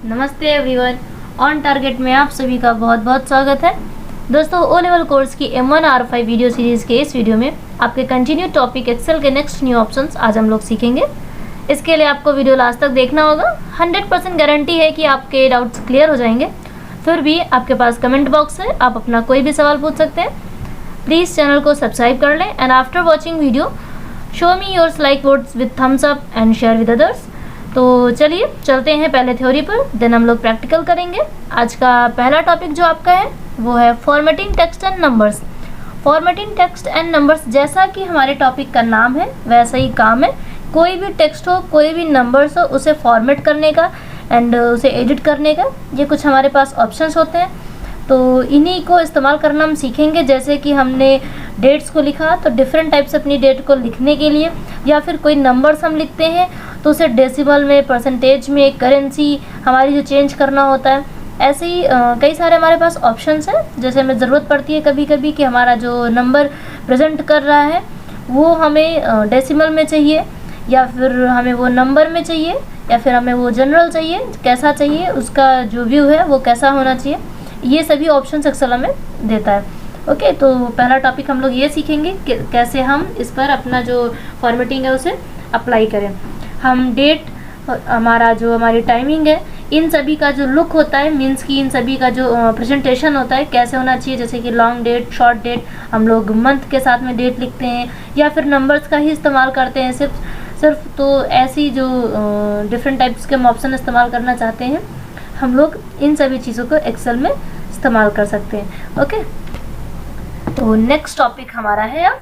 नमस्ते everyone. On target में आप सभी का बहुत बहुत स्वागत है। दोस्तों, ओ लेवल कोर्स की M1 R5 वीडियो सीरीज़ के इस वीडियो में आपके कंटिन्यू टॉपिक एक्सेल के नेक्स्ट न्यू ऑप्शंस आज हम लोग सीखेंगे। इसके लिए आपको वीडियो लास्ट तक देखना होगा। 100% गारंटी है कि आपके डाउट्स क्लियर हो जाएंगे। फिर भी आपके पास कमेंट बॉक्स है, आप अपना कोई भी सवाल पूछ सकते हैं। प्लीज़ चैनल को सब्सक्राइब कर लें and after watching video show me yours like words with thumbs up and share with others. तो चलिए चलते हैं पहले थ्योरी पर, देन हम लोग प्रैक्टिकल करेंगे। आज का पहला टॉपिक जो आपका है वो है formatting text and numbers. Formatting text and numbers, जैसा कि हमारे टॉपिक का नाम है वैसा ही काम है। कोई भी टेक्स्ट हो, कोई भी नंबर्स हो, उसे फॉर्मेट करने का एंड उसे एडिट करने का, ये कुछ हमारे पास ऑप्शंस होते हैं। तो इन्हीं को इस्तेमाल करना हम सीखेंगे। जैसे कि हमने डेट्स को लिखा तो डिफरेंट टाइप्स अपनी डेट को लिखने के लिए, या फिर कोई नंबर्स हम लिखते हैं तो उसे डेसिमल में, परसेंटेज में, करेंसी हमारी जो चेंज करना होता है। ऐसे ही कई सारे हमारे पास ऑप्शंस हैं। जैसे हमें ज़रूरत पड़ती है कभी कभी कि हमारा जो नंबर प्रेजेंट कर रहा है वो हमें डेसिमल में चाहिए, या फिर हमें वो नंबर में चाहिए, या फिर हमें वो जनरल चाहिए, कैसा चाहिए, उसका जो व्यू है वो कैसा होना चाहिए। ये सभी ऑप्शंस एक्सेल हमें देता है। ओके, तो पहला टॉपिक हम लोग ये सीखेंगे कि कैसे हम इस पर अपना जो फॉर्मेटिंग है उसे अप्लाई करें। हम डेट, हमारी टाइमिंग है, इन सभी का जो लुक होता है, मीन्स कि इन सभी का जो प्रेजेंटेशन होता है कैसे होना चाहिए। जैसे कि लॉन्ग डेट, शॉर्ट डेट, हम लोग मंथ के साथ में डेट लिखते हैं, या फिर नंबर्स का ही इस्तेमाल करते हैं सिर्फ। तो ऐसी जो डिफरेंट टाइप्स के हम ऑप्शन इस्तेमाल करना चाहते हैं, हम लोग इन सभी चीज़ों को एक्सेल में इस्तेमाल कर सकते हैं। ओके, तो नेक्स्ट टॉपिक हमारा है अब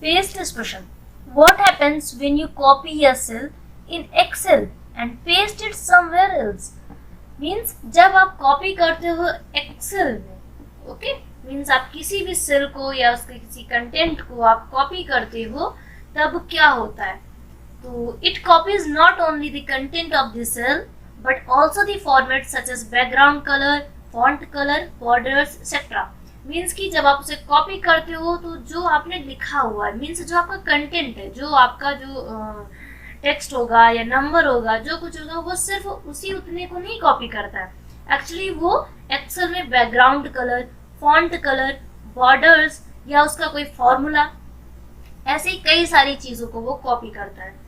paste expression. What happens when you copy a cell in Excel and paste it somewhere else. Means जब आप कॉपी करते हो एक्सेल में, ओके, मीन्स आप किसी भी सेल को या उसके किसी कंटेंट को आप कॉपी करते हो, तब क्या होता है। तो it copies not only the content of the cell but also the formats such as background color, font color, borders, etc. Means कि जब आप उसे कॉपी करते हो तो जो आपने लिखा हुआ है, मीन्स जो आपका कंटेंट है, जो आपका जो टेक्स्ट होगा या नंबर होगा, जो कुछ होगा, वो सिर्फ उसी उतने को नहीं कॉपी करता है। एक्चुअली वो एक्सेल में background colour, font colour, borders या उसका कोई फॉर्मूला, ऐसे ही कई सारी चीज़ों को वो कॉपी करता है।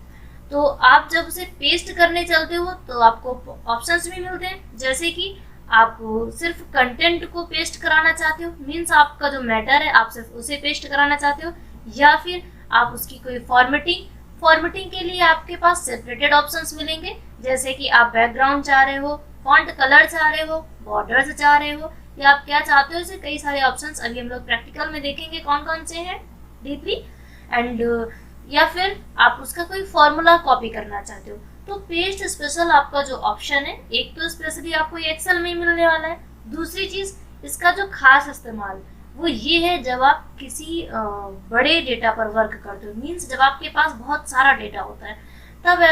तो आप जब उसे पेस्ट करने चलते हो तो आपको ऑप्शंस भी मिलते हैं। जैसे कि आप सिर्फ कंटेंट को पेस्ट कराना चाहते हो, मीन्स आपका जो मैटर है आप सिर्फ उसे पेस्ट कराना चाहते हो, या फिर आप उसकी कोई फॉर्मेटिंग के लिए आपके पास सेपरेटेड ऑप्शंस मिलेंगे। जैसे कि आप बैकग्राउंड चाह रहे हो, फॉन्ट कलर चाह रहे हो, बॉर्डर्स चाह रहे हो, या आप क्या चाहते हो, इसे कई सारे ऑप्शंस अभी हम लोग प्रैक्टिकल में देखेंगे कौन कौन से हैं डीपली। एंड या फिर आप उसका कोई फॉर्मूला कॉपी करना चाहते हो। तो पेस्ट स्पेशल आपका जो ऑप्शन है, एक तो स्पेशली आपको ये एक्सेल में ही मिलने वाला है। दूसरी चीज, इसका जो खास इस्तेमाल वो ये है जब आप किसी बड़े डेटा पर वर्क करते हो, मीन्स जब आपके पास बहुत सारा डेटा होता है, तब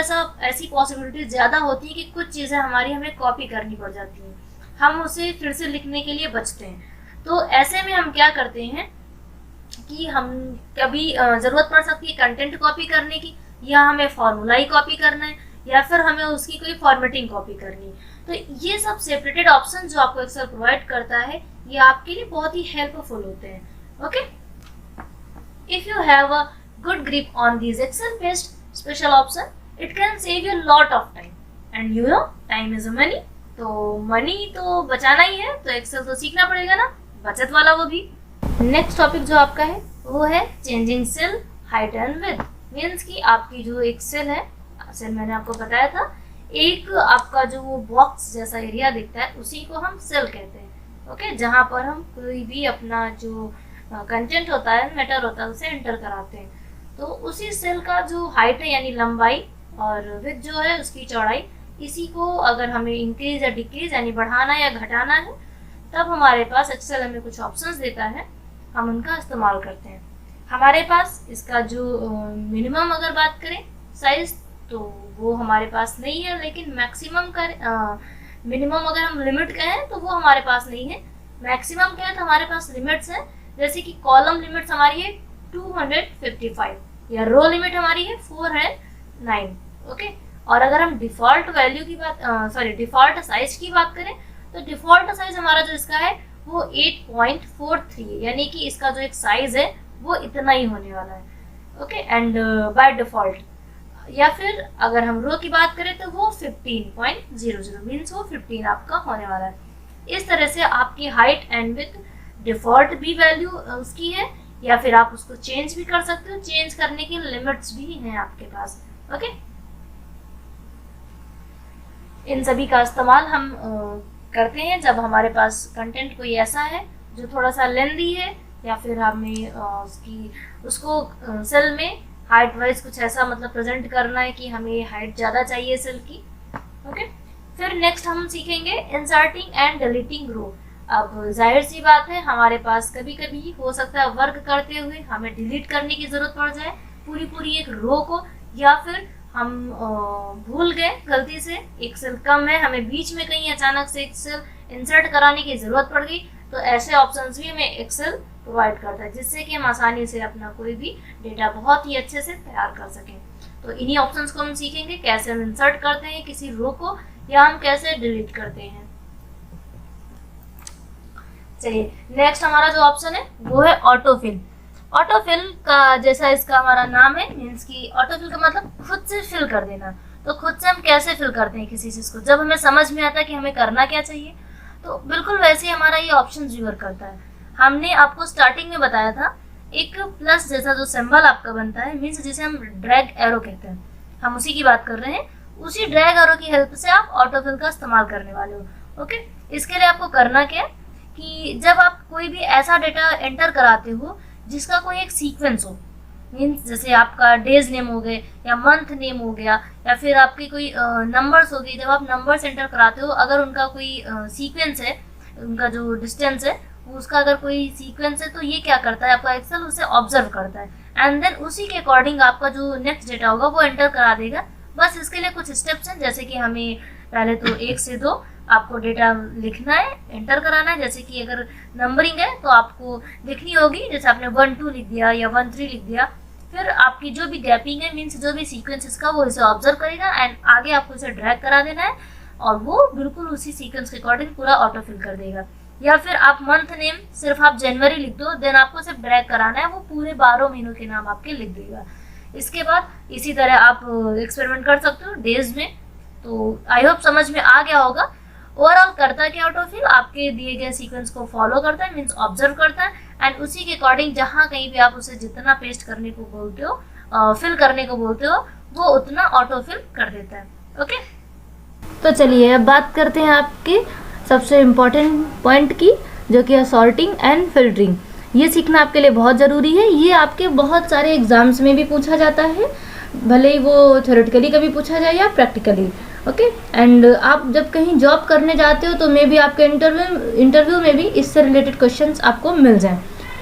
ऐसी पॉसिबिलिटी ज़्यादा होती है कि कुछ चीज़ें हमारी हमें कॉपी करनी पड़ जाती हैं, हम उसे फिर से लिखने के लिए बचते हैं। तो ऐसे में हम क्या करते हैं कि हम कभी ज़रूरत पड़ सकती है कंटेंट कॉपी करने की, या हमें फॉर्मूला ही कॉपी करना है, या फिर हमें उसकी कोई फॉर्मेटिंग कॉपी करनी है। तो ये सब सेपरेटेड ऑप्शन जो आपको एक्सेल प्रोवाइड करता है, ये आपके लिए बहुत ही हेल्पफुल होते हैं। Okay, if you have a good grip on this Excel paste special option, it can save you lot of time, and you know time is a money. तो मनी तो बचाना ही है, तो एक्सेल तो सीखना पड़ेगा ना, बचत वाला वो भी। नेक्स्ट टॉपिक जो आपका है वो है changing cell height and width. Means कि आपकी जो एक सेल है, सेल मैंने आपको बताया था, एक आपका जो वो बॉक्स जैसा एरिया दिखता है उसी को हम सेल कहते हैं। ओके, जहाँ पर हम कोई भी अपना जो कंटेंट होता है, मैटर होता है, उसे एंटर कराते हैं। तो उसी सेल का जो हाइट है यानी लंबाई, और विड्थ जो है उसकी चौड़ाई, इसी को अगर हमें इंक्रीज या डिक्रीज यानी बढ़ाना या घटाना है, तब हमारे पास एक्सेल हमें कुछ ऑप्शंस देता है, हम उनका इस्तेमाल करते हैं। हमारे पास इसका जो मिनिमम अगर बात करें साइज, तो वो हमारे पास नहीं है, लेकिन मैक्सिमम का मिनिमम अगर हम लिमिट कहें तो वो हमारे पास नहीं है। मैक्सिमम कहें तो हमारे पास लिमिट्स हैं। जैसे कि कॉलम लिमिट्स हमारी है 255, या रो लिमिट हमारी है 409। ओके, और अगर हम डिफ़ॉल्ट वैल्यू की बात डिफ़ॉल्ट साइज की बात करें तो डिफ़ॉल्ट साइज हमारा जो इसका है वो 8.43 है, यानी कि इसका जो एक साइज है वो इतना ही होने वाला है। Okay, and by default. या फिर अगर हम रो की बात करें तो वो 15.00 मीन्स वो 15 आपका होने वाला है। इस तरह से आपकी हाइट एंड विड्थ डिफ़ॉल्ट भी वैल्यू उसकी है, या फिर आप उसको चेंज भी कर सकते हो। चेंज करने की लिमिट्स भी हैं आपके पास। ओके, इन सभी का इस्तेमाल हम करते हैं जब हमारे पास कंटेंट कोई ऐसा है जो थोड़ा सा लेंदी है, या फिर हमें उसको सेल में हाइट वाइज कुछ ऐसा मतलब प्रेजेंट करना है कि हमें हाइट ज़्यादा चाहिए सेल की। ओके, फिर नेक्स्ट हम सीखेंगे इंसर्टिंग एंड डिलीटिंग रो। अब जाहिर सी बात है, हमारे पास कभी कभी हो सकता है वर्क करते हुए हमें डिलीट करने की ज़रूरत पड़ जाए पूरी एक रो को, या फिर हम भूल गए गलती से एक सेल कम है, हमें बीच में कहीं अचानक से एक सेल इंसर्ट कराने की ज़रूरत पड़ गई, तो ऐसे ऑप्शंस भी हमें एक्सेल प्रोवाइड करता है, जिससे कि हम आसानी से अपना कोई भी डेटा बहुत ही अच्छे से तैयार कर सकें। तो इन्हीं ऑप्शंस को हम सीखेंगे, कैसे हम इंसर्ट करते हैं किसी रो को, या हम कैसे डिलीट करते हैं। चलिए, नेक्स्ट हमारा जो ऑप्शन है वो है ऑटोफिल। ऑटोफिल का जैसा इसका हमारा नाम है, मीन्स कि ऑटोफिल का मतलब खुद से फिल कर देना। तो खुद से हम कैसे फिल करते हैं किसी चीज़ को, जब हमें समझ में आता है कि हमें करना क्या चाहिए, तो बिल्कुल वैसे ही हमारा ये ऑप्शन भी वर्क करता है। हमने आपको स्टार्टिंग में बताया था एक प्लस जैसा जो सिंबल आपका बनता है, मीन्स जिसे हम ड्रैग एरो कहते हैं, हम उसी की बात कर रहे हैं। उसी ड्रैग एरो की हेल्प से आप ऑटोफिल का इस्तेमाल करने वाले हो। ओके, इसके लिए आपको करना क्या है कि जब आप कोई भी ऐसा डेटा एंटर कराते हो जिसका कोई एक सीक्वेंस हो, मीन्स जैसे आपका डेज नेम हो गए, या मंथ नेम हो गया, या फिर आपकी कोई नंबर्स हो गई, जब आप नंबर्स एंटर कराते हो अगर उनका कोई सीक्वेंस है, उनका जो डिस्टेंस है उसका अगर कोई सीक्वेंस है, तो ये क्या करता है, आपका एक्सेल उसे ऑब्जर्व करता है एंड देन उसी के अकॉर्डिंग आपका जो नेक्स्ट डेटा होगा वो एंटर करा देगा। बस इसके लिए कुछ स्टेप्स हैं, जैसे कि हमें पहले तो 1 से 2 आपको डेटा लिखना है, एंटर कराना है। जैसे कि अगर नंबरिंग है तो आपको लिखनी होगी, जैसे आपने 1 2 लिख दिया या 1 3 लिख दिया। फिर आपकी जो भी गैपिंग है, मीन्स जो भी सीक्वेंस इसका, वो इसे ऑब्जर्व करेगा एंड आगे आपको इसे ड्रैग करा देना है और वो बिल्कुल उसी सीक्वेंस के अकॉर्डिंग पूरा ऑटो फिल कर देगा। या फिर आप मंथ नेम सिर्फ आप जनवरी लिख दो, देन आपको सिर्फ ड्रैग कराना है, वो पूरे 12 महीनों के नाम आपके लिख देगा। इसके बाद इसी तरह आप एक्सपेरिमेंट कर सकते हो डेज में। तो आई होप समझ में आ गया होगा। ओवरऑल करता क्या ऑटोफिल, आपके दिए गए सीक्वेंस को फॉलो करता है, मीन्स ऑब्जर्व करता है एंड उसी के अकॉर्डिंग जहाँ कहीं भी आप उसे जितना पेस्ट करने को बोलते हो, फिल करने को बोलते हो, वो उतना ऑटोफिल कर देता है। ओके, तो चलिए अब बात करते हैं आपके सबसे इम्पॉर्टेंट पॉइंट की, जो कि है सॉर्टिंग एंड फिल्टरिंग। ये सीखना आपके लिए बहुत ज़रूरी है। ये आपके बहुत सारे एग्जाम्स में भी पूछा जाता है, भले ही वो थ्योरेटिकली कभी पूछा जाए या प्रैक्टिकली। ओके, एंड आप जब कहीं जॉब करने जाते हो तो मे भी आपके इंटरव्यू में भी इससे रिलेटेड क्वेश्चंस आपको मिल जाएं।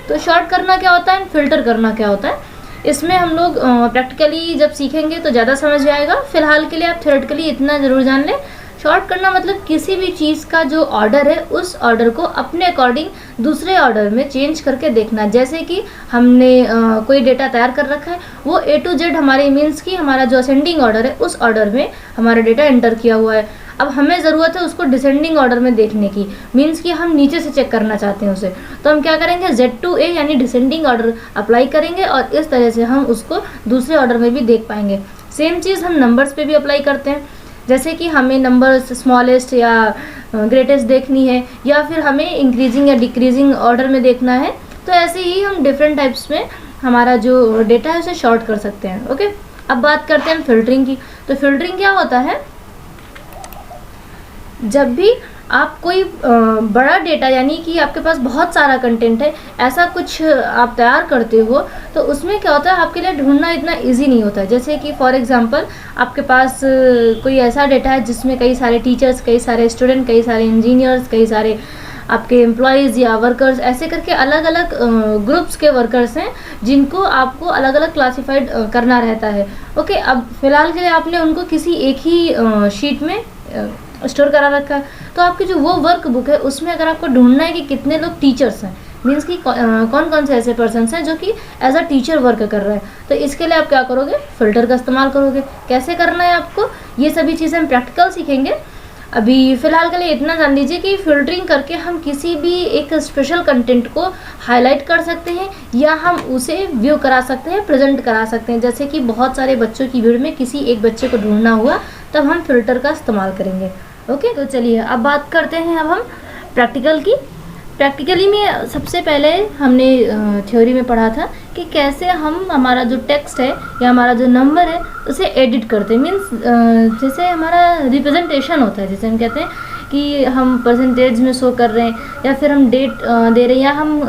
तो शॉर्ट करना क्या होता है, फिल्टर करना क्या होता है, इसमें हम लोग प्रैक्टिकली जब सीखेंगे तो ज़्यादा समझ में आएगा। फिलहाल के लिए आप थ्योरेटिकली इतना ज़रूर जान लें। शॉर्ट करना मतलब किसी भी चीज़ का जो ऑर्डर है उस ऑर्डर को अपने अकॉर्डिंग दूसरे ऑर्डर में चेंज करके देखना। जैसे कि हमने कोई डेटा तैयार कर रखा है, वो A to Z हमारे मीन्स की हमारा जो असेंडिंग ऑर्डर है उस ऑर्डर में हमारा डेटा एंटर किया हुआ है। अब हमें ज़रूरत है उसको डिसेंडिंग ऑर्डर में देखने की, मीन्स कि हम नीचे से चेक करना चाहते हैं उसे, तो हम क्या करेंगे, Z to A यानी डिसेंडिंग ऑर्डर अप्लाई करेंगे और इस तरह से हम उसको दूसरे ऑर्डर में भी देख पाएंगे। सेम चीज़ हम नंबर्स पे भी अप्लाई करते हैं। जैसे कि हमें नंबर्स स्मॉलेस्ट या ग्रेटेस्ट देखनी है, या फिर हमें इंक्रीजिंग या डिक्रीजिंग ऑर्डर में देखना है, तो ऐसे ही हम डिफरेंट टाइप्स में हमारा जो डेटा है उसे शॉर्ट कर सकते हैं। ओके, अब बात करते हैं फिल्टरिंग की। तो फिल्टरिंग क्या होता है, जब भी आप कोई बड़ा डेटा यानी कि आपके पास बहुत सारा कंटेंट है, ऐसा कुछ आप तैयार करते हो, तो उसमें क्या होता है, आपके लिए ढूंढना इतना इजी नहीं होता है। जैसे कि फॉर एग्जांपल आपके पास कोई ऐसा डेटा है जिसमें कई सारे टीचर्स, कई सारे स्टूडेंट, कई सारे इंजीनियर्स, कई सारे आपके एम्प्लॉयज़ या वर्कर्स, ऐसे करके अलग अलग ग्रुप्स के वर्कर्स हैं जिनको आपको अलग अलग क्लासीफाइड करना रहता है। ओके, अब फिलहाल के लिए आपने उनको किसी एक ही शीट में स्टोर करा रखा है, तो आपकी जो वो वर्क बुक है उसमें अगर आपको ढूंढना है कि कितने लोग टीचर्स हैं, मीन्स कि कौन कौन से ऐसे पर्सन्स हैं जो कि एज अ टीचर वर्क कर रहे हैं, तो इसके लिए आप क्या करोगे, फिल्टर का इस्तेमाल करोगे। कैसे करना है आपको, ये सभी चीज़ें हम प्रैक्टिकल सीखेंगे। अभी फ़िलहाल के लिए इतना जान लीजिए कि फ़िल्टरिंग करके हम किसी भी एक स्पेशल कंटेंट को हाईलाइट कर सकते हैं या हम उसे व्यू करा सकते हैं, प्रेजेंट करा सकते हैं। जैसे कि बहुत सारे बच्चों की भीड़ में किसी एक बच्चे को ढूंढना हुआ, तब हम फ़िल्टर का इस्तेमाल करेंगे। ओके, तो चलिए अब बात करते हैं अब हम प्रैक्टिकल की। प्रैक्टिकली में सबसे पहले हमने थ्योरी में पढ़ा था कि कैसे हम हमारा जो टेक्स्ट है या हमारा जो नंबर है उसे एडिट करते हैं। मीन्स जैसे हमारा रिप्रेजेंटेशन होता है, जैसे हम कहते हैं कि हम परसेंटेज में शो कर रहे हैं या फिर हम डेट दे रहे हैं या हम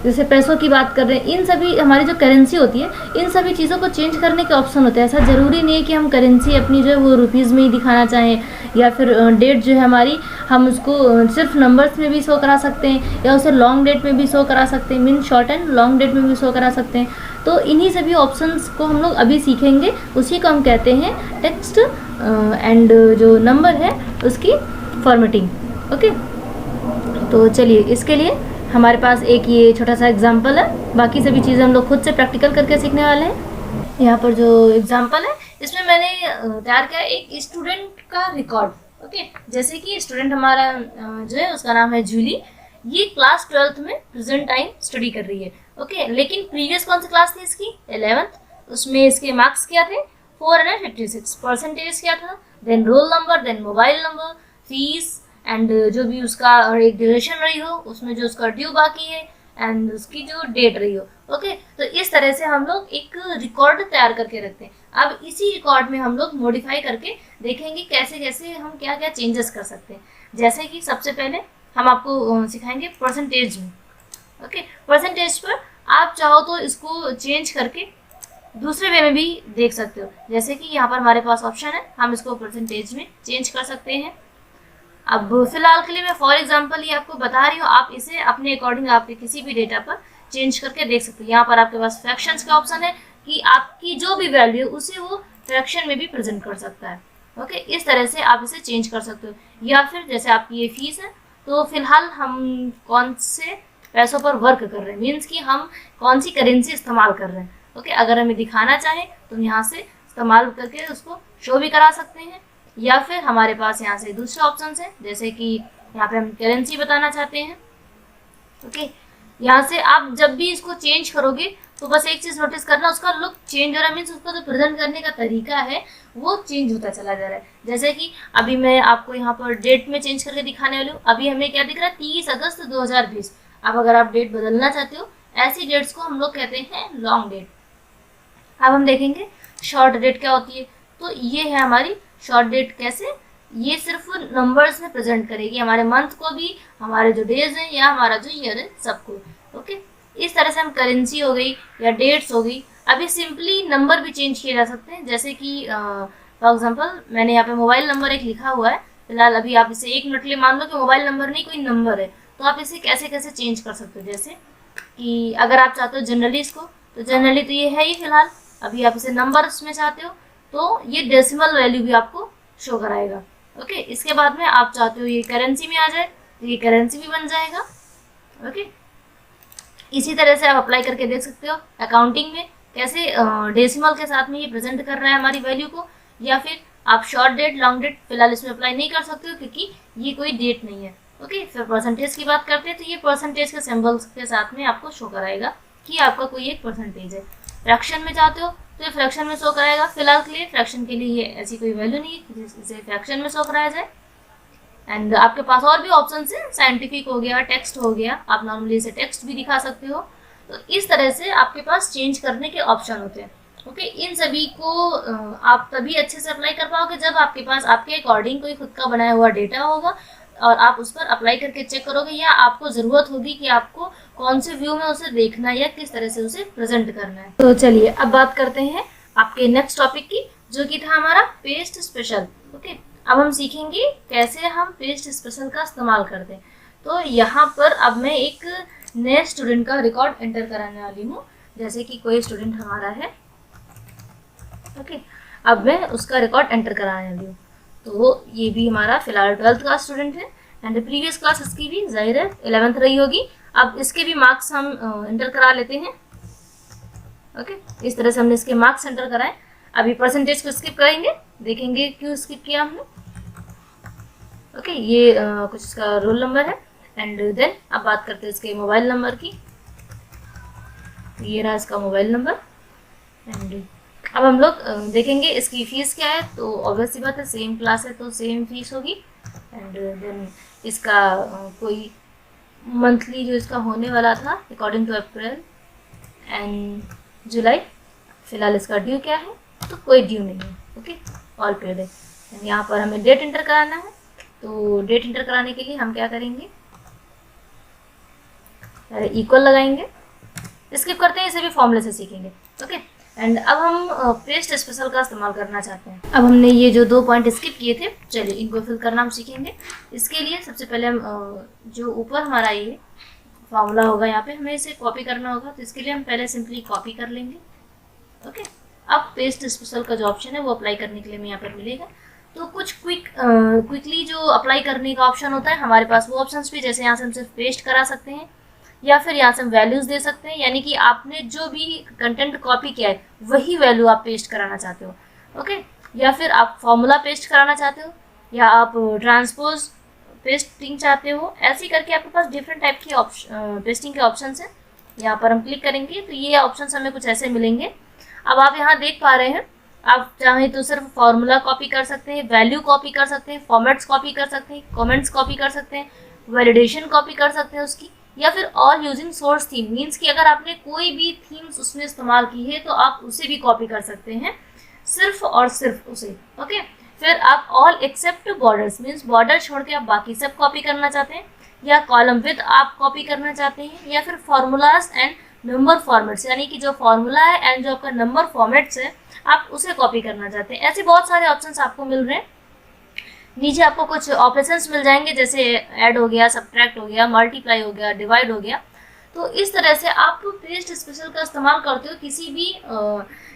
जैसे पैसों की बात कर रहे हैं। इन सभी हमारी जो करेंसी होती है, इन सभी चीज़ों को चेंज करने के ऑप्शन होते हैं। ऐसा ज़रूरी नहीं है कि हम करेंसी अपनी जो है वो रुपीज़ में ही दिखाना चाहें या फिर डेट जो है हमारी हम उसको सिर्फ नंबर्स में भी शो करा सकते हैं या उसे लॉन्ग डेट में भी शो करा सकते हैं। Mean short and long date में भी शो करा सकते हैं। तो इन्हीं सभी ऑप्शंस को हम लोग अभी सीखेंगे। उसी को हम कहते हैं टेक्स्ट एंड जो नंबर है उसकी फॉर्मेटिंग। ओके, तो चलिए इसके लिए हमारे पास एक ये छोटा सा एग्जाम्पल है। बाकी सभी चीज़ें हम लोग खुद से प्रैक्टिकल करके सीखने वाले हैं। यहाँ पर जो एग्जाम्पल है इसमें मैंने तैयार किया एक स्टूडेंट का रिकॉर्ड। ओके, जैसे कि स्टूडेंट हमारा जो है उसका नाम है जूली। ये क्लास 12th में प्रेजेंट टाइम स्टडी कर रही है। ओके, लेकिन प्रीवियस कौन सी क्लास थी इसकी? 11th। उसमें इसके मार्क्स क्या थे? 456। परसेंटेज क्या था? Then roll number, then mobile number, fees and जो भी उसका एक ड्यूरेशन रही हो, उसमें जो उसका ड्यू बाकी है एंड उसकी जो डेट रही हो। ओके, तो इस तरह से हम लोग एक रिकॉर्ड तैयार करके रखते हैं। अब इसी रिकॉर्ड में हम लोग मॉडिफाई करके देखेंगे कैसे कैसे हम क्या क्या चेंजेस कर सकते हैं। जैसे कि सबसे पहले हम आपको सिखाएंगे परसेंटेज में। ओके, परसेंटेज पर आप चाहो तो इसको चेंज करके दूसरे वे में भी देख सकते हो। जैसे कि यहाँ पर हमारे पास ऑप्शन है, हम इसको परसेंटेज में चेंज कर सकते हैं। अब फिलहाल के लिए मैं फॉर एग्जांपल ये आपको बता रही हूँ, आप इसे अपने अकॉर्डिंग आपके किसी भी डेटा पर चेंज करके देख सकते हो। यहाँ पर आपके पास फ्रैक्शंस का ऑप्शन है कि आपकी जो भी वैल्यू है उसे वो फ्रैक्शन में भी प्रेजेंट कर सकता है। ओके, इस तरह से आप इसे चेंज कर सकते हो। या फिर जैसे आपकी ये फीस है, तो फिलहाल हम कौन से पैसों पर वर्क कर रहे हैं, मीन्स कि हम कौन सी करेंसी इस्तेमाल कर रहे हैं। ओके, अगर हमें दिखाना चाहें तो यहाँ से इस्तेमाल करके उसको शो भी करा सकते हैं। या फिर हमारे पास यहाँ से दूसरे ऑप्शन है, जैसे कि यहाँ पे हम करेंसी बताना चाहते हैं। ओके, यहाँ से आप जब भी इसको चेंज करोगे तो बस एक चीज़ नोटिस करना, उसका लुक चेंज हो रहा है। मीन्स उसका जो प्रेजेंट करने का तरीका है वो चेंज होता चला जा रहा है। जैसे कि अभी मैं आपको यहाँ पर डेट में चेंज करके दिखाने वाली हूँ। अभी हमें क्या दिख रहा है? 30 अगस्त 2020। अब अगर आप डेट बदलना चाहते हो, ऐसी डेट्स को हम लोग कहते हैं लॉन्ग डेट। अब हम देखेंगे शॉर्ट डेट क्या होती है। तो ये है हमारी शॉर्ट डेट। कैसे? ये सिर्फ नंबर्स में प्रेजेंट करेगी, हमारे मंथ को भी, हमारे जो डेज हैं या हमारा जो ईयर है सबको। ओके, इस तरह से हम करेंसी हो गई या डेट्स हो गई। अभी सिंपली नंबर भी चेंज किए जा सकते हैं। जैसे कि फॉर एग्जांपल मैंने यहाँ पे मोबाइल नंबर एक लिखा हुआ है फिलहाल। अभी आप इसे 1 मिनट के लिए मान लो कि मोबाइल नंबर नहीं कोई नंबर है, तो आप इसे कैसे कैसे चेंज कर सकते हो। जैसे कि अगर आप चाहते हो जनरली इसको, तो जनरली तो ये है ही फिलहाल। अभी आप इसे नंबर्स में चाहते हो तो ये डेसिमल वैल्यू भी आपको शो कराएगा। ओके, इसके बाद में आप चाहते हो ये करेंसी में आ जाए तो ये करेंसी भी बन जाएगा। ओके, इसी तरह से आप अप्लाई करके देख सकते हो अकाउंटिंग में कैसे डेसिमल के साथ में ये प्रेजेंट कर रहा है हमारी वैल्यू को। या फिर आप शॉर्ट डेट, लॉन्ग डेट फिलहाल इसमें अप्लाई नहीं कर सकते हो क्योंकि ये कोई डेट नहीं है। ओके, फिर परसेंटेज की बात करते हैं तो ये परसेंटेज के सिंबल्स के साथ में आपको शो कराएगा कि आपका कोई एक परसेंटेज है। फ्रैक्शन में चाहते हो तो ये फ्रैक्शन में शो कराएगा। फिलहाल के लिए फ्रैक्शन के लिए ये ऐसी कोई वैल्यू नहीं है जिसे फ्रैक्शन में शो कराया जाए। एंड आपके पास और भी ऑप्शन है, साइंटिफिक हो गया, टेक्स्ट हो गया, आप नॉर्मली इसे टेक्स्ट भी दिखा सकते हो। तो इस तरह से आपके पास चेंज करने के ऑप्शन होते हैं। ओके, इन सभी को आप तभी अच्छे से अप्लाई कर पाओगे जब आपके पास आपके अकॉर्डिंग कोई खुद का बनाया हुआ डेटा होगा और आप उस पर अप्लाई करके चेक करोगे, या आपको ज़रूरत होगी कि आपको कौन से व्यू में उसे देखना है या किस तरह से उसे प्रेजेंट करना है। तो चलिए अब बात करते हैं आपके नेक्स्ट टॉपिक की, जो कि था हमारा पेस्ट स्पेशल। ओके, अब हम सीखेंगे कैसे हम पेस्ट स्पेशल का इस्तेमाल करते हैं। तो यहाँ पर अब मैं एक नए स्टूडेंट का रिकॉर्ड एंटर कराने वाली हूँ। जैसे कि कोई स्टूडेंट हमारा है। ओके, अब मैं उसका रिकॉर्ड एंटर कराने वाली हूँ। तो ये भी हमारा फिलहाल 12th का स्टूडेंट है एंड प्रीवियस क्लास इसकी भी जाहिर है 11th रही होगी। अब इसके भी मार्क्स हम एंटर करा लेते हैं। ओके, इस तरह से हमने इसके मार्क्स एंटर कराए। अभी परसेंटेज को स्किप करेंगे, देखेंगे क्यों स्किप किया हमने। ओके, ये कुछ इसका रोल नंबर है। एंड देन अब बात करते हैं इसके मोबाइल नंबर की। ये रहा इसका मोबाइल नंबर। एंड अब हम लोग देखेंगे इसकी फ़ीस क्या है। तो ऑब्वियस सी बात है, सेम क्लास है तो सेम फीस होगी। एंड देन इसका कोई मंथली जो इसका होने वाला था अकॉर्डिंग टू अप्रैल एंड जुलाई, फिलहाल इसका ड्यू क्या है, तो कोई ड्यू नहीं है। ओके, ऑल पेड है। यहाँ पर हमें डेट इंटर कराना है। तो डेट इंटर कराने के लिए हम क्या करेंगे, इक्वल लगाएंगे। स्किप करते हैं, इसे भी फॉर्मूले से सीखेंगे। ओके, एंड अब हम पेस्ट स्पेशल का इस्तेमाल करना चाहते हैं। अब हमने ये जो 2 पॉइंट स्किप किए थे, चलिए इनको फिल करना हम सीखेंगे। इसके लिए सबसे पहले हम जो ऊपर हमारा ये फॉर्मूला होगा, यहाँ पे हमें इसे कॉपी करना होगा। तो इसके लिए हम पहले सिंपली कॉपी कर लेंगे। ओके, अब पेस्ट स्पेशल का जो ऑप्शन है वो अप्लाई करने के लिए हमें यहाँ पर मिलेगा। तो कुछ क्विकली जो अप्लाई करने का ऑप्शन होता है हमारे पास, वो ऑप्शंस भी, जैसे यहाँ से हम सिर्फ पेस्ट करा सकते हैं या फिर यहाँ से हम वैल्यूज़ दे सकते हैं, यानी कि आपने जो भी कंटेंट कॉपी किया है वही वैल्यू आप पेस्ट कराना चाहते हो। ओके, या फिर आप फॉर्मूला पेस्ट कराना चाहते हो, या आप ट्रांसपोज पेस्टिंग चाहते हो। ऐसे करके आपके पास डिफरेंट टाइप की पेस्टिंग के ऑप्शंस हैं। यहाँ पर हम क्लिक करेंगे तो ये ऑप्शंस हमें कुछ ऐसे मिलेंगे। अब आप यहाँ देख पा रहे हैं, आप चाहें तो सिर्फ फॉर्मूला कॉपी कर सकते हैं, वैल्यू कॉपी कर सकते हैं, फॉर्मेट्स कॉपी कर सकते हैं, कमेंट्स कॉपी कर सकते हैं, वैलिडेशन कॉपी कर सकते हैं उसकी, या फिर all using source theme, means कि अगर आपने कोई भी थीम्स उसमें इस्तेमाल की है तो आप उसे भी कॉपी कर सकते हैं, सिर्फ और सिर्फ उसे। ओके, फिर आप all except borders, means border छोड़ के आप बाकी सब कॉपी करना चाहते हैं, या कॉलम विद आप कॉपी करना चाहते हैं, या फिर फॉर्मूलाज एंड नंबर फॉर्मेट्स, यानी कि जो फॉर्मूला है एंड जो आपका नंबर फॉर्मेट्स है आप उसे कॉपी करना चाहते हैं। ऐसे बहुत सारे ऑप्शंस आपको मिल रहे हैं। नीचे आपको कुछ ऑपरेशंस मिल जाएंगे, जैसे ऐड हो गया, सब्ट्रैक्ट हो गया, मल्टीप्लाई हो गया, डिवाइड हो गया। तो इस तरह से आप पेस्ट स्पेशल का इस्तेमाल करते हो किसी भी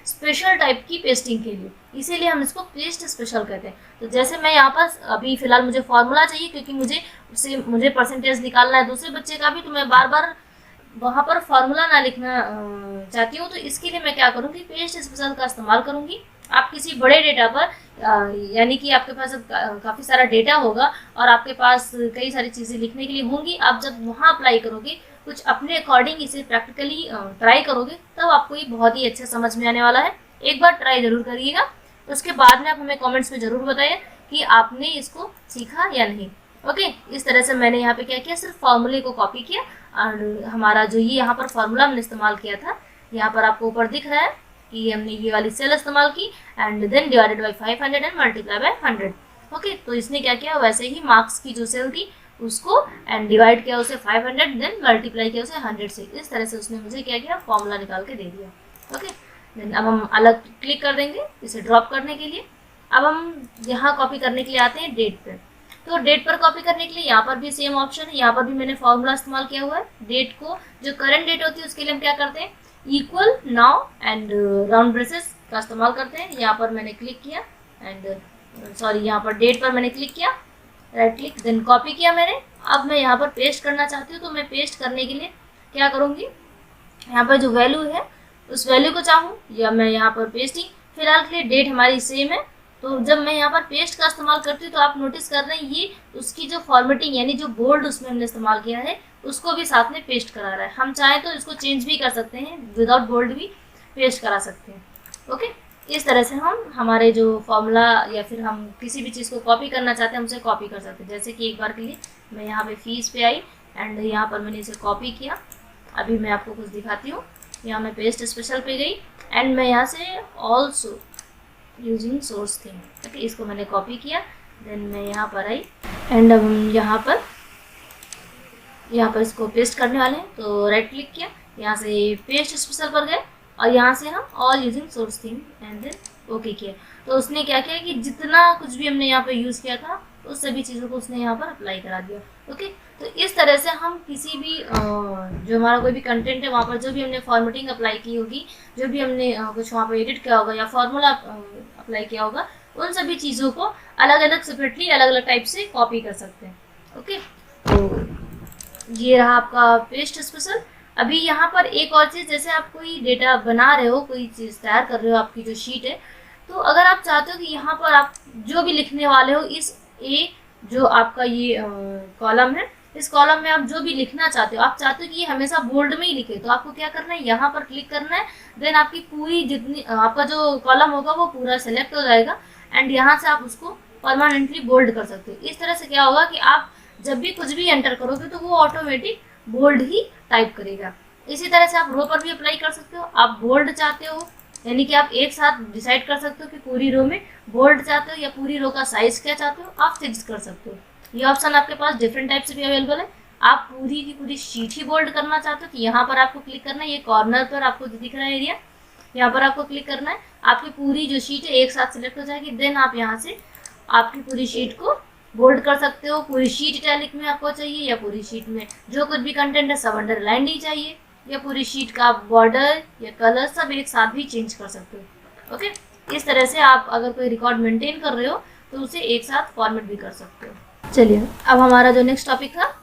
स्पेशल टाइप की पेस्टिंग के लिए, इसीलिए हम इसको पेस्ट स्पेशल कहते हैं। तो जैसे मैं यहाँ पर अभी फ़िलहाल मुझे फॉर्मूला चाहिए, क्योंकि मुझे परसेंटेज निकालना है दूसरे बच्चे का भी, तो मैं बार बार वहाँ पर फॉर्मूला ना लिखना चाहती हूँ। तो इसके लिए मैं क्या करूँगी, पेस्ट स्पेशल का इस्तेमाल करूँगी। आप किसी बड़े डेटा पर, यानी कि आपके पास काफ़ी सारा डेटा होगा और आपके पास कई सारी चीज़ें लिखने के लिए होंगी, आप जब वहाँ अप्लाई करोगे, कुछ अपने अकॉर्डिंग इसे प्रैक्टिकली ट्राई करोगे, तब आपको ये बहुत ही अच्छा समझ में आने वाला है। एक बार ट्राई ज़रूर करिएगा, उसके बाद में आप हमें कमेंट्स में ज़रूर बताइए कि आपने इसको सीखा या नहीं। ओके, इस तरह से मैंने यहाँ पे क्या किया, सिर्फ फार्मूले को कॉपी किया और हमारा जो ये यहाँ पर फार्मूला हमने इस्तेमाल किया था, यहाँ पर आपको ऊपर दिख रहा है कि हमने ये वाली सेल इस्तेमाल की and then divided by 500 and multiply by 100। Okay, तो इसने क्या किया, वैसे ही मार्क्स की जो सेल थी उसको एंड डिवाइड किया उसे 500, देन मल्टीप्लाई किया उसे 100 से। इस तरह से उसने मुझे क्या किया, फॉर्मूला निकाल के दे दिया। ओके, देन अब हम अलग क्लिक कर देंगे इसे ड्रॉप करने के लिए। अब हम यहाँ कॉपी करने के लिए आते हैं डेट पर। तो डेट पर कॉपी करने के लिए यहाँ पर भी सेम ऑप्शन है, यहाँ पर भी मैंने फॉर्मूला इस्तेमाल किया हुआ है। डेट को, जो करंट डेट होती है उसके लिए हम क्या करते हैं, equal now and round braces का इस्तेमाल करते हैं। यहाँ पर मैंने क्लिक किया एंड सॉरी, यहाँ पर डेट पर मैंने क्लिक किया, राइट क्लिक, देन कॉपी किया मैंने। अब मैं यहाँ पर पेस्ट करना चाहती हूँ, तो मैं पेस्ट करने के लिए क्या करूँगी, यहाँ पर जो वैल्यू है उस वैल्यू को चाहूँ या मैं यहाँ पर पेस्टिंग, फिलहाल के लिए डेट हमारी सेम है। तो जब मैं यहाँ पर पेस्ट का इस्तेमाल करती हूँ तो आप नोटिस कर रहे हैं ये उसकी जो फॉर्मेटिंग, यानी जो बोल्ड उसमें हमने इस्तेमाल किया है उसको भी साथ में पेस्ट करा रहा है। हम चाहें तो इसको चेंज भी कर सकते हैं, विदाउट बोल्ड भी पेस्ट करा सकते हैं। ओके, इस तरह से हम हमारे जो फॉर्मूला या फिर हम किसी भी चीज़ को कॉपी करना चाहते हैं हम उसे कॉपी कर सकते हैं। जैसे कि एक बार के लिए मैं यहाँ पे फीस पे आई एंड यहाँ पर मैंने इसे कॉपी किया। अभी मैं आपको कुछ दिखाती हूँ। यहाँ मैं पेस्ट स्पेशल पे गई एंड मैं यहाँ से also using source theme, okay, इसको मैंने कॉपी किया। देन मैं यहाँ पर आई एंड अब हम यहाँ पर इसको पेस्ट करने वाले हैं। तो राइट क्लिक किया, यहाँ से पेस्ट स्पेशल पर गए और यहाँ से हम all using source theme and then okay किया। तो उसने क्या किया कि जितना कुछ भी हमने यहाँ पे यूज़ किया था उस सभी चीज़ों को उसने यहाँ पर अप्लाई करा दिया। ओके, तो इस तरह से हम किसी भी जो हमारा कोई भी कंटेंट है वहाँ पर जो भी हमने फॉर्मेटिंग अप्लाई की होगी, जो भी हमने कुछ वहाँ पर एडिट किया होगा या फॉर्मूला अप्लाई किया होगा, उन सभी चीज़ों को अलग अलग सेपरेटली अलग अलग टाइप से कॉपी कर सकते हैं। ओके, तो ये रहा आपका पेस्ट स्पेशल। अभी यहाँ पर एक और चीज़, जैसे आप कोई डेटा बना रहे हो, कोई चीज़ तैयार कर रहे हो, आपकी जो शीट है तो अगर आप चाहते हो कि यहाँ पर आप जो भी लिखने वाले हो इस ए जो आपका ये कॉलम है, इस कॉलम में आप जो भी लिखना चाहते हो, आप चाहते हो कि ये हमेशा बोल्ड में ही लिखे, तो आपको क्या करना है, यहाँ पर क्लिक करना है। देन आपकी पूरी जितनी आपका जो कॉलम होगा वो पूरा सेलेक्ट हो जाएगा एंड यहाँ से आप उसको परमानेंटली बोल्ड कर सकते हो। इस तरह से क्या होगा कि आप जब भी कुछ भी एंटर करोगे तो वो ऑटोमेटिक बोल्ड ही टाइप करेगा। इसी तरह से आप रो पर भी अप्लाई कर सकते हो। आप बोल्ड चाहते हो यानी कि आप एक साथ डिसाइड कर सकते हो कि पूरी रो में बोल्ड चाहते हो या पूरी रो का साइज क्या चाहते हो, आप फिक्स कर सकते हो। ये ऑप्शन आपके पास डिफरेंट टाइप से भी अवेलेबल है। आप पूरी की पूरी शीट ही बोल्ड करना चाहते हो तो यहाँ पर आपको क्लिक करना है। ये कॉर्नर पर आपको दिख रहा है एरिया, यहाँ पर आपको क्लिक करना है। आपकी पूरी जो शीट है एक साथ सिलेक्ट हो जाएगी। देन आप यहाँ से आपकी पूरी शीट को बोल्ड कर सकते हो। पूरी शीट इटैलिक में आपको चाहिए या पूरी शीट में जो कुछ भी कंटेंट है सब अंडरलाइंड ही चाहिए, या पूरी शीट का बॉर्डर या कलर सब एक साथ भी चेंज कर सकते हो। ओके, इस तरह से आप अगर कोई रिकॉर्ड मेंटेन कर रहे हो तो उसे एक साथ फॉर्मेट भी कर सकते हो। चलिए अब हमारा जो नेक्स्ट टॉपिक था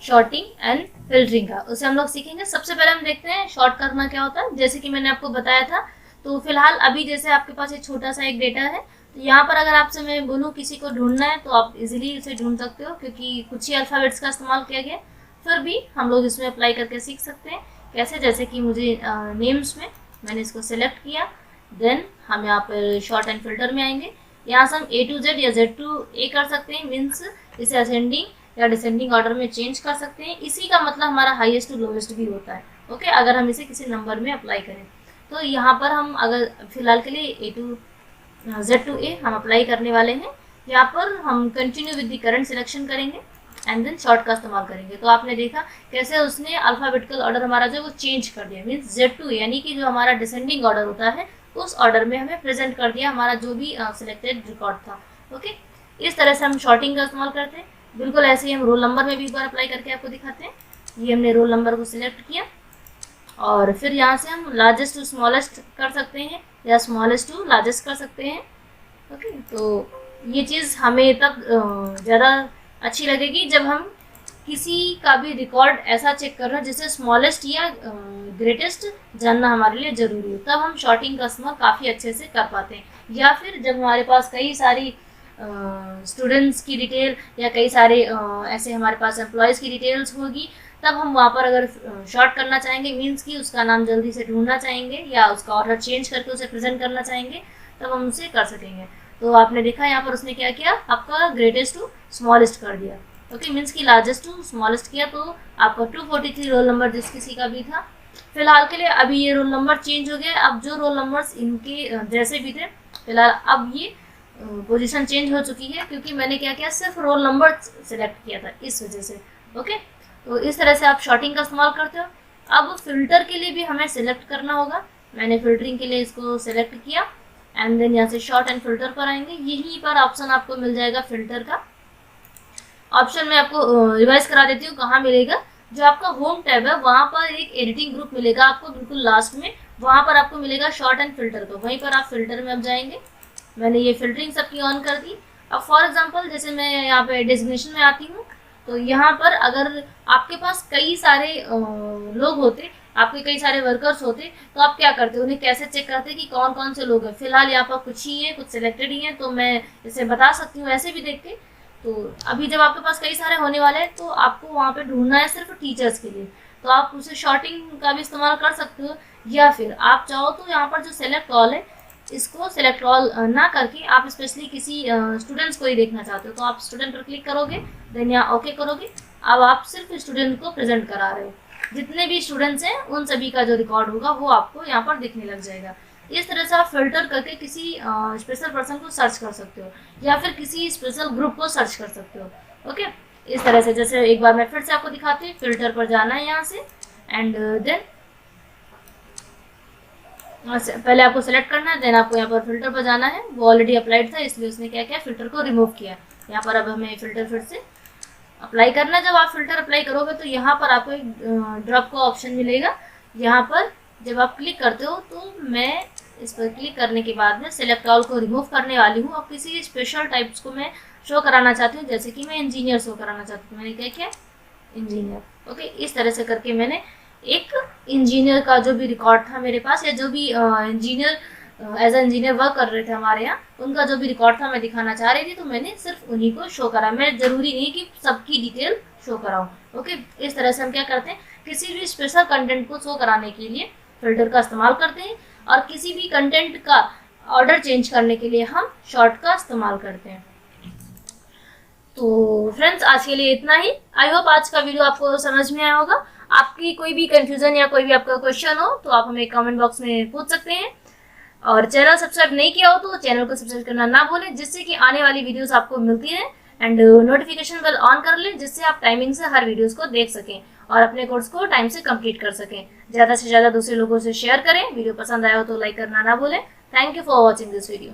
शॉर्टिंग एंड फिल्टरिंग का, उसे हम लोग सीखेंगे। सबसे पहले हम देखते हैं शॉर्ट करना क्या होता है। जैसे कि मैंने आपको बताया था, तो फिलहाल अभी जैसे आपके पास एक छोटा सा एक डेटा है, तो यहाँ पर अगर आपसे मैं बोलूँ किसी को ढूंढना है तो आप इजीली इसे ढूंढ सकते हो क्योंकि कुछ ही अल्फ़ाबेट्स का इस्तेमाल किया गया। फिर भी हम लोग इसमें अप्लाई करके सीख सकते हैं कैसे। जैसे कि मुझे नेम्स में मैंने इसको सेलेक्ट किया, देन हम यहाँ पर शॉर्ट एंड फिल्टर में आएंगे। यहाँ से हम A to Z या Z to A कर सकते हैं, मीन्स इसे असेंडिंग या डिसेंडिंग ऑर्डर में चेंज कर सकते हैं। इसी का मतलब हमारा हाईएस्ट टू लोवेस्ट भी होता है। ओके, अगर हम इसे किसी नंबर में अप्लाई करें तो यहाँ पर हम अगर फिलहाल के लिए A to Z to A हम अप्लाई करने वाले हैं। यहाँ पर हम continue with the current selection करेंगे एंड देन शॉर्ट का इस्तेमाल करेंगे। तो आपने देखा कैसे उसने अल्फ़ाबेटिकल ऑर्डर हमारा जो वो चेंज कर दिया, मीन्स Z to A यानी कि जो हमारा डिसेंडिंग ऑर्डर होता है उस ऑर्डर में हमें प्रेजेंट कर दिया हमारा जो भी सिलेक्टेड रिकॉर्ड था। ओके, इस तरह से हम शॉर्टिंग का इस्तेमाल करते हैं। बिल्कुल ऐसे ही हम रोल नंबर में भी एक बार अप्लाई करके आपको दिखाते हैं। ये हमने रोल नंबर को सिलेक्ट किया और फिर यहाँ से हम लार्जेस्ट टू स्मॉलेस्ट कर सकते हैं या स्मॉलेस्ट टू लार्जेस्ट कर सकते हैं। ओके, तो ये चीज़ हमें तब ज़्यादा अच्छी लगेगी जब हम किसी का भी रिकॉर्ड ऐसा चेक कर रहे हैं जिससे स्मॉलेस्ट या ग्रेटेस्ट जानना हमारे लिए ज़रूरी हो, तब हम शॉर्टिंग का इस्तेमाल काफ़ी अच्छे से कर पाते हैं। या फिर जब हमारे पास कई सारी स्टूडेंट्स की डिटेल या कई सारे ऐसे हमारे पास एम्प्लॉयज़ की डिटेल्स होगी, तब हम वहाँ पर अगर शॉर्ट करना चाहेंगे, मीन्स कि उसका नाम जल्दी से ढूंढना चाहेंगे या उसका ऑर्डर चेंज करके उसे प्रेजेंट करना चाहेंगे, तब हम उसे कर सकेंगे। तो आपने देखा यहाँ पर उसने क्या किया, आपका ग्रेटेस्ट टू स्मॉलेस्ट कर दिया। ओके, मीन्स कि लार्जेस्ट टू स्मॉलेस्ट किया। तो आपका 243 रोल नंबर जिस किसी का भी था, फिलहाल के लिए अभी ये रोल नंबर चेंज हो गया। अब जो रोल नंबर्स इनके जैसे भी थे, फिलहाल अब ये पोजीशन चेंज हो चुकी है क्योंकि मैंने क्या किया, सिर्फ रोल नंबर सेलेक्ट किया था, इस वजह से। ओके, तो इस तरह से आप शॉर्टिंग का इस्तेमाल करते हो। अब फिल्टर के लिए भी हमें सिलेक्ट करना होगा। मैंने फिल्टरिंग के लिए इसको सिलेक्ट किया एंड देन यहाँ से शॉर्ट एंड फिल्टर पर आएंगे। यहीं पर ऑप्शन आपको मिल जाएगा फिल्टर का। ऑप्शन में आपको रिवाइज करा देती हूँ कहाँ मिलेगा। जो आपका होम टैब है वहाँ पर एक एडिटिंग ग्रुप मिलेगा आपको बिल्कुल लास्ट में, वहाँ पर आपको मिलेगा शॉर्ट एंड फिल्टर। तो वहीं पर आप फिल्टर में अब जाएंगे। मैंने ये फिल्टरिंग सबकी ऑन कर दी। अब फॉर एग्जांपल जैसे मैं यहाँ पे डेजिग्नेशन में आती हूँ, तो यहाँ पर अगर आपके पास कई सारे लोग होते, आपके कई सारे वर्कर्स होते, तो आप क्या करते, उन्हें कैसे चेक करते कि कौन कौन से लोग हैं। फिलहाल यहाँ पर कुछ ही हैं, कुछ सिलेक्टेड ही हैं, तो मैं इसे बता सकती हूँ ऐसे भी देख के। तो अभी जब आपके पास कई सारे होने वाले हैं तो आपको वहाँ पे ढूंढना है सिर्फ टीचर्स के लिए, तो आप उसे शॉर्टिंग का भी इस्तेमाल कर सकते हो। या फिर आप चाहो तो यहाँ पर जो सेलेक्ट ऑल है, इसको सेलेक्ट ऑल ना करके आप स्पेशली किसी स्टूडेंट्स को ही देखना चाहते हो, तो आप स्टूडेंट पर क्लिक करोगे, देन यहाँ ओके करोगे। अब आप सिर्फ स्टूडेंट को प्रेजेंट करा रहे हो। जितने भी स्टूडेंट्स हैं उन सभी का जो रिकॉर्ड होगा वो आपको यहाँ पर दिखने लग जाएगा। इस तरह से आप फिल्टर करके किसी स्पेशल पर्सन को सर्च कर सकते हो या फिर किसी स्पेशल ग्रुप को सर्च कर सकते हो। ओके, इस तरह से। जैसे एक बार मैं फिर से आपको दिखाती हूँ। फिल्टर पर जाना है यहाँ से एंड देन पहले आपको सेलेक्ट करना है, देन आपको यहाँ पर फिल्टर पर जाना है। वो ऑलरेडी अप्लाइड था इसलिए उसने क्या किया, फिल्टर को रिमूव किया। यहाँ पर अब हमें फिल्टर फिर से अप्लाई करना है। जब आप फिल्टर अप्लाई करोगे तो यहाँ पर आपको एक ड्रॉप का ऑप्शन मिलेगा। यहाँ पर जब आप क्लिक करते हो तो मैं इस पर क्लिक करने के बाद में सेलेक्ट ऑल को रिमूव करने वाली हूँ और किसी स्पेशल टाइप्स को मैं शो कराना चाहती हूँ। जैसे कि मैं इंजीनियर शो कराना चाहती हूँ। मैंने क्या किया, इंजीनियर। ओके, इस तरह से करके मैंने एक इंजीनियर का जो भी रिकॉर्ड था मेरे पास, या जो भी engineer as a engineer work कर रहे थे हमारे यहाँ, उनका जो भी रिकॉर्ड था मैं दिखाना चाह रही थी, तो मैंने सिर्फ उन्हीं को शो करा। मैं जरूरी नहीं कि सबकी डिटेल शो कराऊँ। ओके, इस तरह से हम क्या करते हैं, किसी भी स्पेशल कंटेंट को शो कराने के लिए फिल्टर का इस्तेमाल करते हैं, और किसी भी कंटेंट का ऑर्डर चेंज करने के लिए हम शॉर्ट का इस्तेमाल करते हैं। तो फ्रेंड्स, आज के लिए इतना ही। आई होप आज का वीडियो आपको समझ में आया होगा। आपकी कोई भी कंफ्यूजन या कोई भी आपका क्वेश्चन हो तो आप हमें कमेंट बॉक्स में पूछ सकते हैं, और चैनल सब्सक्राइब नहीं किया हो तो चैनल को सब्सक्राइब करना ना भूलें, जिससे कि आने वाली वीडियोस आपको मिलती रहे, एंड नोटिफिकेशन बेल ऑन कर लें, जिससे आप टाइमिंग से हर वीडियोस को देख सकें और अपने कोर्स को टाइम से कंप्लीट कर सकें। ज़्यादा से ज़्यादा दूसरे लोगों से शेयर करें। वीडियो पसंद आया हो तो लाइक करना ना भूलें। Thank you for watching this video.